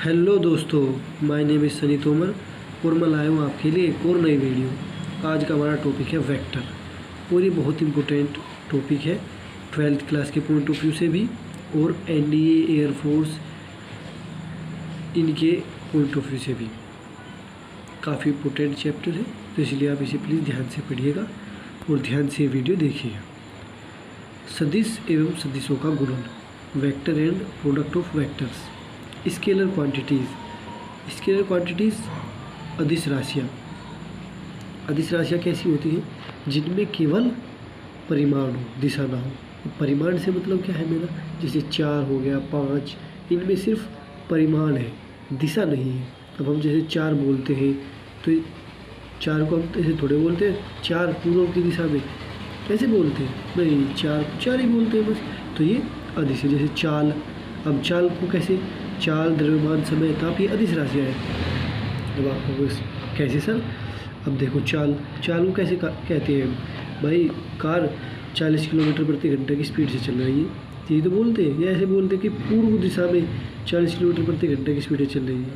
Hello दोस्तों, my name is Sunny Tomar और मैं लाया हूँ आपके लिए एक और नई वीडियो। आज का हमारा टॉपिक है वेक्टर और ये बहुत इम्पोर्टेंट टॉपिक है 12th क्लास के पॉइंट ऑफ व्यू से भी और एनडीए एयरफोर्स इनके पॉइंट ऑफ व्यू से भी काफ़ी इम्पोर्टेंट चैप्टर है। तो इसलिए आप इसे प्लीज़ ध्यान से पढ़िएगा और ध्यान से वीडियो देखिएगा। सदिश एवं सदिशों का गुणन, vector and product of vectors. Scalar quantities अदिश राशियाँ। अदिश राशियाँ कैसी होती हैं जिनमें केवल परिमाण हो, दिशा ना हो। परिमाण से मतलब क्या है मेरा, जैसे 4 हो गया, 5, इनमें सिर्फ परिमाण है, दिशा नहीं है। अब हम जैसे 4 बोलते हैं तो 4 को हम ऐसे थोड़े बोलते हैं 4 पूर्व की दिशा में, कैसे बोलते हैं? नहीं, 4 ही बोलते हैं बस। तो ये अदिश है। जैसे चाल, अब चाल को कैसे, चाल, द्रव्यमान, समय, ताप, ये अदिश राशियाँ हैं। अब आपको कैसे सर? अब देखो चाल को कैसे कहते हैं भाई, कार 40 किलोमीटर प्रति घंटे की स्पीड से चल रही है, ये तो बोलते हैं। या ऐसे बोलते हैं कि पूर्व दिशा में 40 किलोमीटर प्रति घंटे की स्पीड से चल रही है।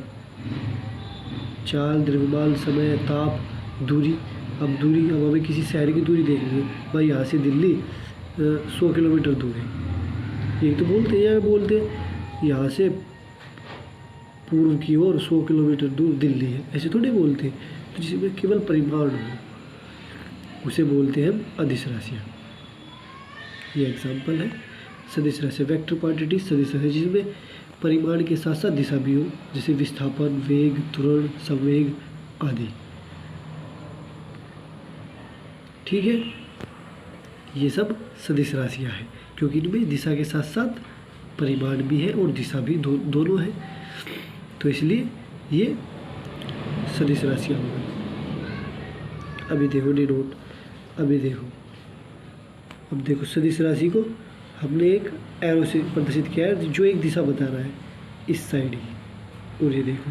चाल, द्रव्यमान, समय, ताप, दूरी। अब हमें किसी शहर की दूरी देखनी है भाई, यहाँ से दिल्ली 100 किलोमीटर दूर है, ये तो बोलते हैं। या बोलते हैं यहाँ से पूर्व की ओर 100 किलोमीटर दूर दिल्ली है, ऐसे थोड़ी बोलते हैं। तो जिसमें केवल परिमाण हो उसे बोलते हैं हम अदिश राशियाँ। ये एग्जाम्पल है सदिश राशि। वेक्टर क्वांटिटी सदिश राशि जिसमें परिमाण के साथ साथ दिशा भी हो, जैसे विस्थापन, वेग, त्वरण, संवेग आदि। ठीक है, ये सब सदिश राशियाँ हैं क्योंकि इनमें दिशा के साथ साथ परिमाण भी है और दिशा भी दोनों है, तो इसलिए ये सदिश राशियाँ हो गई। अभी देखो नोट, अब देखो सदिश राशि को हमने एक एरो से प्रदर्शित किया है जो एक दिशा बता रहा है इस साइड ही। और ये देखो,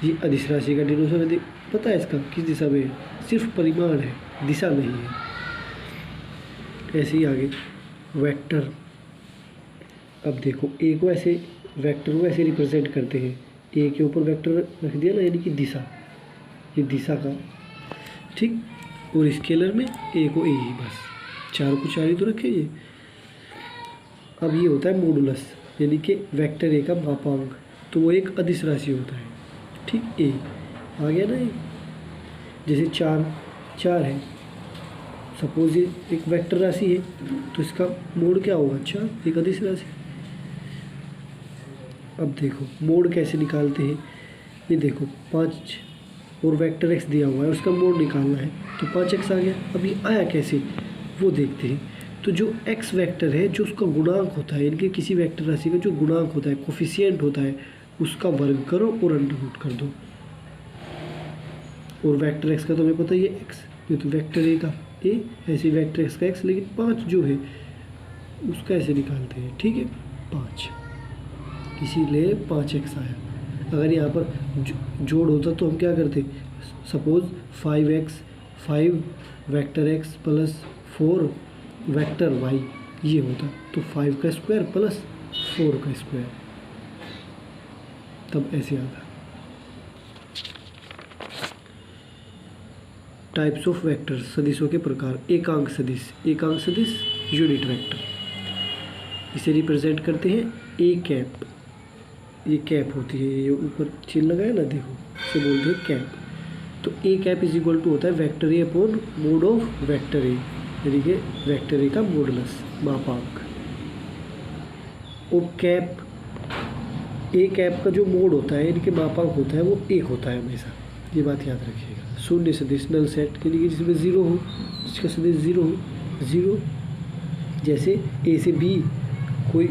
ये अदिश राशि का डिनोमिनेटर है, पता है इसका किस दिशा में है, सिर्फ परिमाण है, दिशा नहीं है। ऐसे ही आगे वेक्टर। अब देखो ए को ऐसे, वेक्टर को ऐसे रिप्रेजेंट करते हैं, ए के ऊपर वेक्टर रख दिया ना, यानी कि दिशा, ये दिशा का, ठीक। और स्केलर में ए को ए ही, बस 4 को 4 ही तो रखे ये। अब ये होता है मॉडुलस, यानी कि वेक्टर ए का मापांक, तो वो एक अदिश राशि होता है, ठीक। ए आ गया ना, ये जैसे 4 है, सपोज ये एक वेक्टर राशि है तो इसका मोड क्या होगा, 4, एक अदिश राशि। अब देखो मोड कैसे निकालते हैं, ये देखो 5 और वेक्टर एक्स दिया हुआ है, उसका मोड निकालना है तो 5x आ गया। अब ये आया कैसे वो देखते हैं। तो जो x वेक्टर है, जो उसका गुणांक होता है, इनके किसी वेक्टर राशि का जो गुणांक होता है, कोफिशिएंट होता है, उसका वर्ग करो और अंडर रूट कर दो। और वेक्टर एक्स का तो हमें पता ही है x, ये तो वेक्टर ए का ए, ऐसे वेक्टर एक्स का x, लेकिन 5 जो है उसका ऐसे निकालते हैं, ठीक है, 5, इसीलिए 5x आया। अगर यहाँ पर जोड़ होता तो हम क्या करते, suppose 5 vector x plus 4 vector y, ये होता तो 5 का स्क्वायर प्लस 4 का स्क्वायर, तब ऐसे आता। टाइप्स ऑफ वेक्टर, सदिशों के प्रकार। एकांक सदिश यूनिट वेक्टर, इसे रिप्रेजेंट करते हैं ए कैप। ये कैप होती है, ये ऊपर चिन्ह लगा है ना, देखो, इसे बोलते हैं कैप। तो A cap is equal to होता है vector A upon mode of vector A, यानी कि वेक्टर ए का मॉडुलस, मापांक। और कैप, ए कैप का जो मोड होता है, इनके मापांक होता है, वो 1 होता है हमेशा, ये बात याद रखिएगा। शून्य सदिश, नल सेट, यानी कि जिसमें 0 हो, जिसका सदिश 0 हो, 0। जैसे ए से बी कोई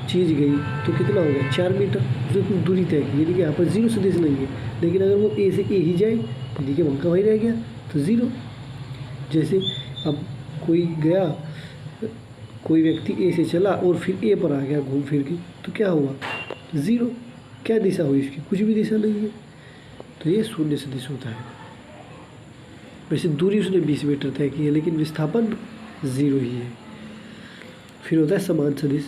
चीज़ गई तो कितना हो गया, 4 मीटर, उसने कुछ दूरी तय की, यानी कि यहाँ पर 0 सदिश नहीं है। लेकिन अगर वो ए से ए ही जाए तो देखिए वहाँ का वही रह गया, तो 0। जैसे अब कोई व्यक्ति ए से चला और फिर ए पर आ गया घूम फिर के, तो क्या हुआ, 0। क्या दिशा हुई इसकी, कुछ भी दिशा नहीं है, तो ये शून्य सदिश होता है। वैसे दूरी उसने 20 मीटर तय की है, लेकिन विस्थापन 0 ही है। फिर होता है समान सदिश,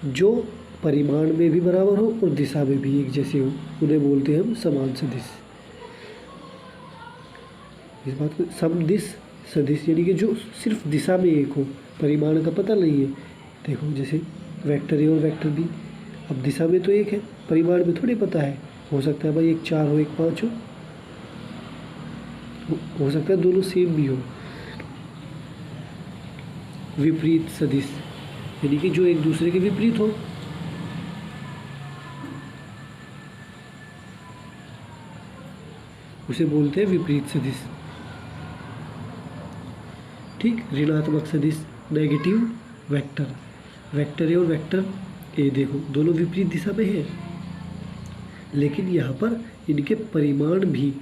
जो परिमाण में भी बराबर हो और दिशा में भी एक जैसे हो, उन्हें बोलते हैं हम समान सदिश। इस बात को समदिश सदिश यानी कि जो सिर्फ दिशा में एक हो, परिमाण का पता नहीं है। देखो जैसे वेक्टर ए और वेक्टर बी, अब दिशा में तो एक है, परिमाण में थोड़ी पता है। हो सकता है भाई एक 4 हो एक 5 हो सकता है दोनों सेम भी हो। विपरीत सदिश यानी कि जो एक दूसरे के विपरीत हो। उसे बोलते हैं विपरीत सदिश। ठीक, ऋणात्मक सदिश नेगेटिव वेक्टर, वेक्टर ए और वेक्टर ए देखो दोनों विपरीत दिशा में है, लेकिन यहाँ पर इनके परिमाण भी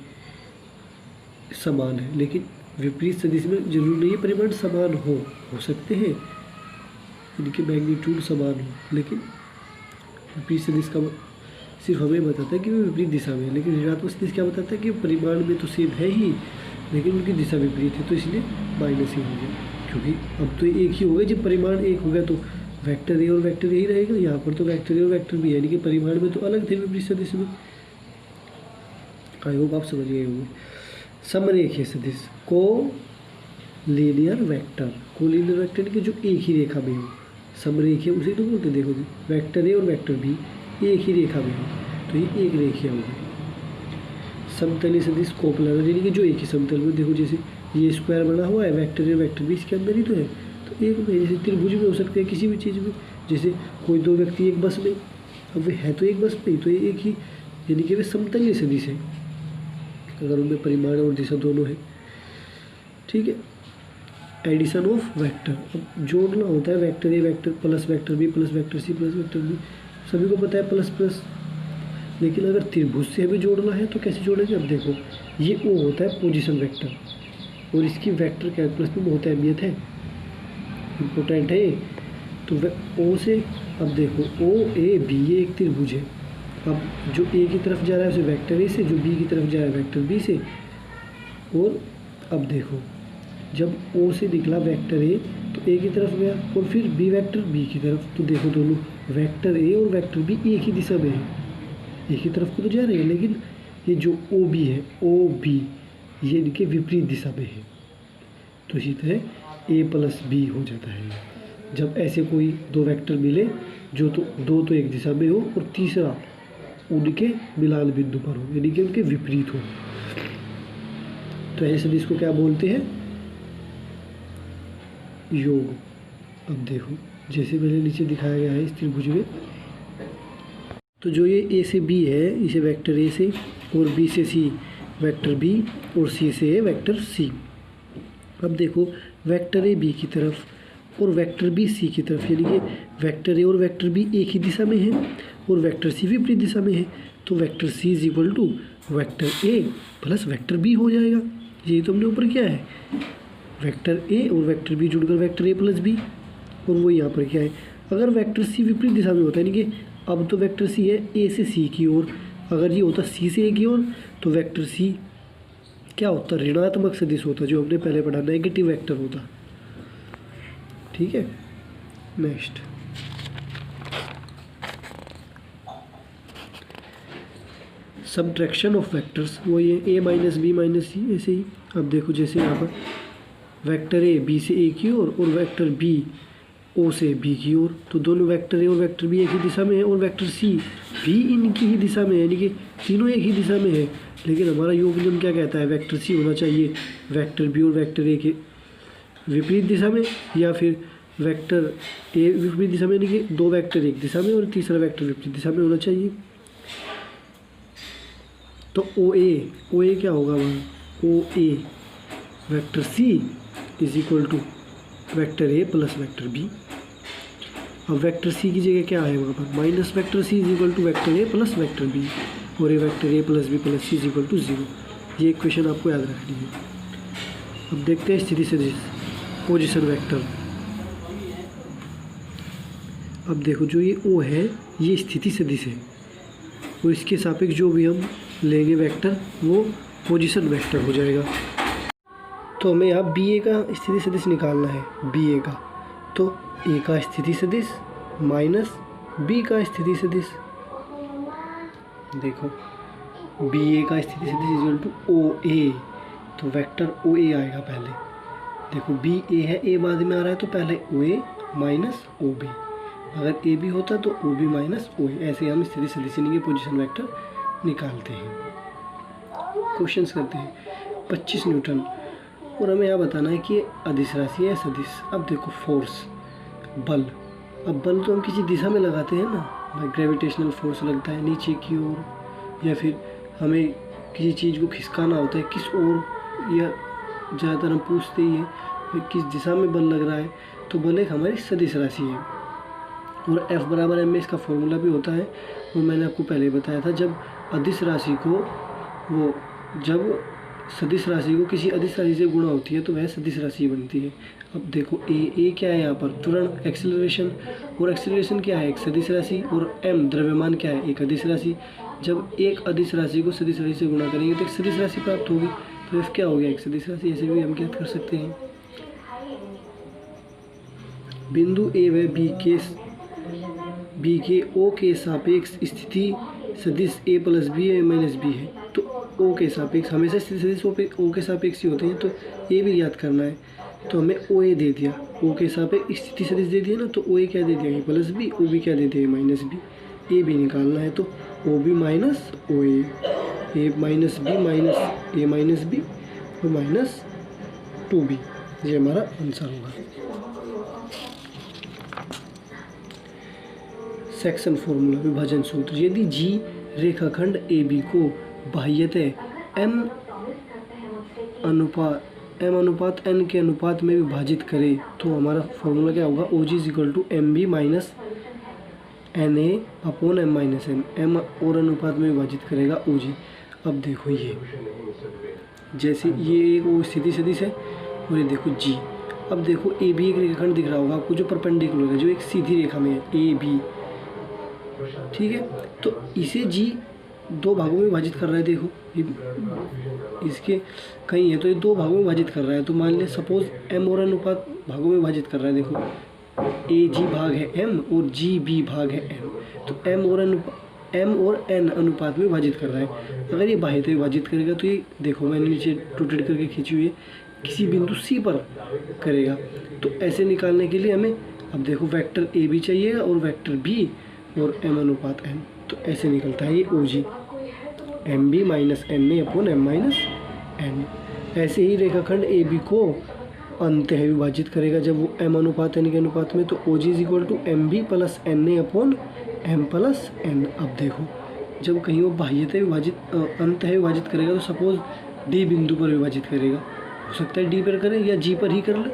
समान है। लेकिन विपरीत सदिश में जरूर नहीं है परिमाण समान हो सकते हैं इनके मैग्नीट्यूड समान हो, लेकिन विपरीत सदिश का सिर्फ हमें बताता है कि वो विपरीत दिशा में है। लेकिन ऋणात्मक सदिश क्या बताता है कि परिमाण में तो सेम है ही, लेकिन उनकी दिशा विपरीत है, तो इसलिए माइनस ही हो गया। क्योंकि अब तो एक ही हो गया, जब परिमाण एक हो गया तो वेक्टर ए और वेक्टर यही रहेगा। यहाँ पर तो वेक्टर ए और वेक्टर भी है, यानी कि परिमाण में तो अलग थे विपरीत सदिश में। आई होप आप समझ गए होंगे। समरेखीय सदिश को लीनियर वेक्टर, को लीनियर वेक्टर कि जो एक ही रेखा में हो। समरेखीय उसे तो बोलते, देखो जी वेक्टर ए और वेक्टर बी एक ही रेखा में हो, तो ये एक रेखीय होगी। समतलीय सदिश कोप्लानर यानी कि जो एक ही समतल में, देखो जैसे ये स्क्वायर बना हुआ है, वेक्टर ए वेक्टर बी इसके अंदर ही तो है, तो एक में जैसे त्रिभुज में हो सकते हैं किसी भी चीज़ में। जैसे कोई दो व्यक्ति एक बस में, अब वे है तो एक बस में, तो ये एक ही यानी कि वे समतलीय सदिश है अगर उनमें परिमाण और दिशा दोनों है। ठीक है, एडिशन ऑफ वेक्टर, अब जोड़ना होता है vector A vector plus vector B plus vector C plus vector B, सभी को पता है प्लस प्लस। लेकिन अगर त्रिभुज से हमें जोड़ना है तो कैसे जोड़ेंगे? अब देखो ये ओ होता है पोजीशन वेक्टर, और इसकी वेक्टर कैलकुलस में बहुत अहमियत है, इम्पोर्टेंट है। तो ओ से, अब देखो ओ ए बी ये एक त्रिभुज है। अब जो ए की तरफ जा रहा है उसे वेक्टर ए से, जो बी की तरफ जा रहा है वेक्टर बी से। और अब देखो जब ओ से निकला वेक्टर ए तो ए की तरफ गया, और फिर बी वेक्टर बी की तरफ, तो देखो दोनों वेक्टर ए और वेक्टर बी एक ही दिशा में है, एक ही तरफ को तो जा रहे हैं। लेकिन ये जो ओ बी है, ओ बी ये इनके विपरीत दिशा में है, तो इसी तरह ए प्लस बी हो जाता है। जब ऐसे कोई दो वेक्टर मिले जो तो दो तो एक दिशा में हो और तीसरा उनके मिलान बिंदु पर हो, यानी कि उनके विपरीत हो, तो ऐसे सदिश को क्या बोलते हैं? योग। अब देखो जैसे मैंने नीचे दिखाया गया है इस त्रिभुज में, तो जो ये ए से बी है इसे वेक्टर ए से, और बी से सी वेक्टर बी, और सी से है वेक्टर सी। अब देखो वेक्टर ए बी की तरफ और वेक्टर बी सी की तरफ, यानी कि वेक्टर ए और वेक्टर बी एक ही दिशा में है और वेक्टर सी विपरीत दिशा में है, तो vector C is equal to vector A plus vector B हो जाएगा। ये तो हमने ऊपर क्या है, वेक्टर ए और वेक्टर बी जुड़कर वेक्टर ए प्लस बी, और वो यहाँ पर क्या है, अगर वेक्टर सी विपरीत दिशा में होता है, यानी कि अब तो वेक्टर सी है ए से सी की ओर, अगर ये होता सी से ए की ओर तो वेक्टर सी क्या होता, ऋणात्मक सदिश होता, जो हमने पहले पढ़ा नेगेटिव वेक्टर होता। ठीक है, नेक्स्ट सबट्रैक्शन ऑफ वेक्टर्स, वो ये ए माइनस बी माइनस सी ऐसे ही। अब देखो जैसे यहाँ पर वेक्टर ए बी से ए की ओर और वेक्टर बी ओ से बी की ओर, तो दोनों वेक्टर ए और वेक्टर बी एक ही दिशा में है, और वेक्टर सी भी इनकी ही दिशा में है, यानी कि तीनों एक ही दिशा में है। लेकिन हमारा योग नियम क्या कहता है, वेक्टर सी होना चाहिए वेक्टर बी और वेक्टर ए के विपरीत दिशा में, या फिर वेक्टर ए विपरीत दिशा में, यानी कि दो वेक्टर एक दिशा में और तीसरा वेक्टर विपरीत दिशा में होना चाहिए। तो ओ ए क्या होगा वहाँ, O A vector C is equal to vector A plus vector B. अब वेक्टर सी की जगह क्या है वहाँ पर, minus vector C is equal to vector A plus vector B, और ये vector A plus B plus C is equal to 0। ये इक्वेशन आपको याद रखनी है। अब देखते हैं स्थिति सदिश पोजीशन वेक्टर। अब देखो जो ये ओ है ये स्थिति सदिश है, और इसके सापेक्ष जो भी हम लेंगे वेक्टर वो पोजीशन वेक्टर हो जाएगा। तो हमें यहाँ बी ए का स्थिति सदिश निकालना है, बी ए का, तो ए का स्थिति सदिश माइनस बी का स्थिति सदिश, देखो बी ए का स्थिति सदिश इक्वल टू ओ ए, तो वेक्टर ओ ए आएगा पहले। देखो बी ए है, ए बाद में आ रहा है, तो पहले ओ ए माइनस ओ बी, अगर ए बी होता तो ओ बी माइनस ओ ए। ऐसे हम स्थिति सदिश के पोजीशन वेक्टर निकालते हैं। क्वेश्चंस करते हैं। 25 न्यूटन, और हमें यह बताना है कि अदिश राशि है सदिश। अब देखो फोर्स, बल, अब बल तो हम किसी दिशा में लगाते हैं ना, भाई ग्रेविटेशनल फोर्स लगता है नीचे की ओर, या फिर हमें किसी चीज़ को खिसकाना होता है किस ओर, या ज़्यादातर हम पूछते ही हैं किस दिशा में बल लग रहा है, तो बल एक हमारी सदिश राशि है। और F बराबर m में इसका फॉर्मूला भी होता है, वो मैंने आपको पहले बताया था। जब अदिश राशि को जब सदिश राशि को किसी अदिश राशि से गुणा होती है तो वह सदिश राशि बनती है। अब देखो ए क्या है यहाँ पर, त्वरण एक्सेलरेशन, और एक्सेलरेशन क्या है, एक सदिश राशि, और m द्रव्यमान क्या है, एक अदिश राशि। जब एक अदिश राशि को सदिश राशि से गुणा करेंगे तो एक सदिश राशि प्राप्त होगी, तो F क्या हो गया, एक सदिश राशि। ऐसे भी हम ज्ञात कर सकते हैं। बिंदु ए व बी के ओ के सापेक्ष स्थिति सदिश a plus B A minus B है, तो ओ के सापेक्ष हमेशा स्थिति सदिश ओ के सापेक्ष ही होते हैं, तो ए भी याद करना है। तो हमें ओ ए दे दिया, ओ के सापेक्ष स्थिति सदिश दे दिया ना, तो ओ ए क्या दे दिया, ए प्लस बी, ओ बी क्या दे दिया, माइनस बी। ए भी निकालना है, तो ओ बी माइनस ओ ए माइनस बी माइनस ए माइनस बी और माइनस 2b, ये हमारा आंसर होगा। सेक्शन फॉर्मूला, विभाजन सूत्र। यदि जी रेखाखंड ए बी को बाह्यतः m अनुपात n के अनुपात में विभाजित करे तो हमारा फॉर्मूला क्या होगा, O G is equal to M B minus N A upon M minus N. M और अनुपात में विभाजित करेगा ओ जी। अब देखो ये जैसे ये एक वो स्थिति सदिश है, और ये देखो जी। अब देखो ए बी एक रेखाखंड दिख रहा होगा आपको जो परपेंडिकुलर है, जो एक सीधी रेखा में है, ए बी, ठीक है। तो इसे जी दो भागों में विभाजित कर रहा है। देखो ये इसके कहीं है तो ये दो भागों में विभाजित कर रहा है, तो मान ले सपोज एम और अनुपात भागों में विभाजित कर रहा है। देखो ए जी भाग है एम और जी बी भाग है एन, तो एम और एन अनुपात में विभाजित कर रहा है। अगर ये बाह्यतः विभाजित करेगा तो ये देखो मैंने नीचे रोटेट करके खींची हुई है, किसी बिंदु सी पर करेगा। तो ऐसे निकालने के लिए हमें अब देखो वेक्टर ए बी चाहिए और वेक्टर बी और एम अनुपात एन, तो ऐसे निकलता है ये O G, M B minus N A upon M minus N. ऐसे ही रेखाखंड ए बी को अंतः विभाजित करेगा जब वो एम अनुपात एन के अनुपात में, तो O G is equal to M B plus N A upon M plus N. अब देखो जब कहीं वो बाह्यतः विभाजित अंतः विभाजित करेगा तो सपोज डी बिंदु पर विभाजित करेगा, हो सकता है डी पर करे या जी पर ही कर ले,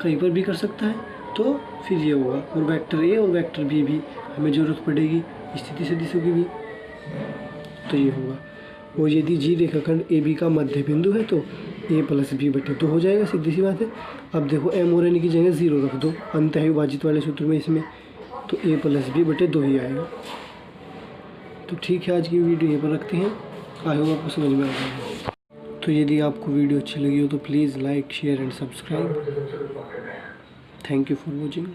कहीं पर भी कर सकता है, तो फिर ये होगा। और वेक्टर ए और वेक्टर बी भी हमें ज़रूरत पड़ेगी स्थिति सदिशों की भी, तो ये होगा। और यदि जी रेखाखंड ए बी का मध्य बिंदु है तो ए प्लस बी बटे तो हो जाएगा, सीधी सी बात है। अब देखो एम और एन की जगह 0 रख दो अंतः विभाजित वाले सूत्र में, इसमें तो ए प्लस बी बटे 2 ही आएगा। तो ठीक है, आज की वीडियो यहीं पर रखते हैं। आई होप आपको समझ में आ जाएगा। तो यदि आपको वीडियो अच्छी लगी हो तो please like share and subscribe. Thank you for watching.